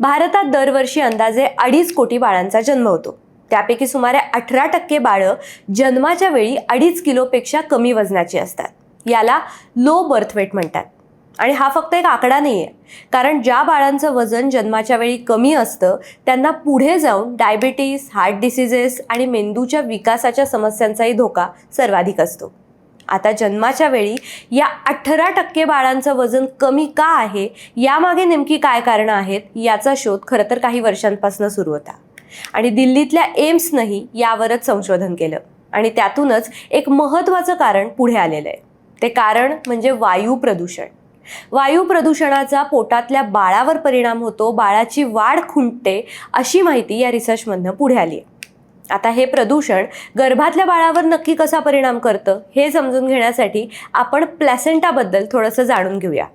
भारतात दरवर्षी अंदाजे 2.5 कोटी बाळांचा जन्म होतो. त्यापैकी सुमारे 18% बाळं जन्माच्या वेळी 2.5 किलोपेक्षा कमी वजनाची असतात. याला लो बर्थ वेट म्हणतात. आणि हा फक्त एक आकडा नाही आहे, कारण ज्या बाळांचं वजन जन्माच्या वेळी कमी असतं त्यांना पुढे जाऊन डायबिटीज, हार्ट डिसीजेस आणि मेंदूच्या विकासाच्या समस्यांचाही धोका सर्वाधिक असतो. आता जन्माच्या वेळी या 18% बाळांचं वजन कमी का आहे, यामागे नेमकी काय कारणं आहेत, याचा शोध खरं तर काही वर्षांपासून सुरू होता. आणि दिल्लीतल्या एम्सनंही यावरच संशोधन केलं आणि त्यातूनच एक महत्त्वाचं कारण पुढे आलेलं आहे. ते कारण म्हणजे वायू प्रदूषण. वायू प्रदूषणाचा पोटातल्या बाळावर परिणाम होतो, बाळाची वाढ खुंटते, अशी माहिती या रिसर्चमधनं पुढे आली आहे. आता हे प्रदूषण गर्भातल्या बाळावर नक्की कसा परिणाम करतं हे समजून घेण्यासाठी आपण प्लॅसेंटाबद्दल थोडंसं जाणून घेऊया.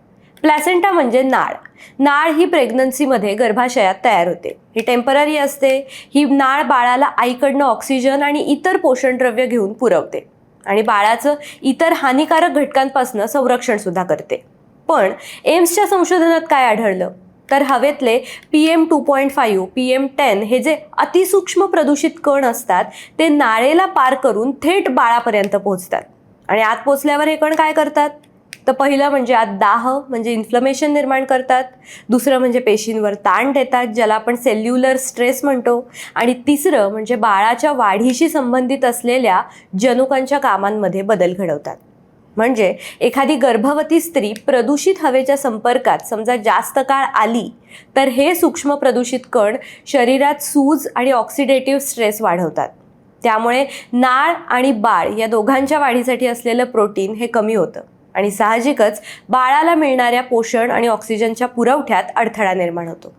प्लॅसेंटा म्हणजे नाळ. नाळ ही प्रेग्नन्सीमध्ये गर्भाशयात तयार होते. ही टेम्पररी असते. ही नाळ बाळाला आईकडनं ऑक्सिजन आणि इतर पोषणद्रव्य घेऊन पुरवते आणि बाळाचं इतर हानिकारक घटकांपासून संरक्षण सुद्धा करते. पण एम्सच्या संशोधनात काय आढळलं तर हवेतले PM2.5, PM10 हे जे अतिसूक्ष्म प्रदूषित कण असतात ते नाळेला पार करून थेट बाळापर्यंत पोहोचतात. आणि आत पोचल्यावर हे कण काय करतात तर पहिलं म्हणजे आत दाह म्हणजे इन्फ्लमेशन निर्माण करतात. दुसरं म्हणजे पेशींवर ताण देतात, ज्याला आपण सेल्युलर स्ट्रेस म्हणतो. आणि तिसरं म्हणजे बाळाच्या वाढीशी संबंधित असलेल्या जनुकांच्या कामांमध्ये बदल घडवतात. म्हणजे एखादी गर्भवती स्त्री प्रदूषित हवेच्या संपर्कात समजा जास्त काळ आली तर हे सूक्ष्म प्रदूषित कण शरीरात सूज आणि ऑक्सिडेटिव्ह स्ट्रेस वाढवतात. त्यामुळे नाळ आणि बाळ या दोघांच्या वाढीसाठी असलेलं प्रोटीन हे कमी होतं आणि साहजिकच बाळाला मिळणाऱ्या पोषण आणि ऑक्सिजनच्या पुरवठ्यात अडथळा निर्माण होतो.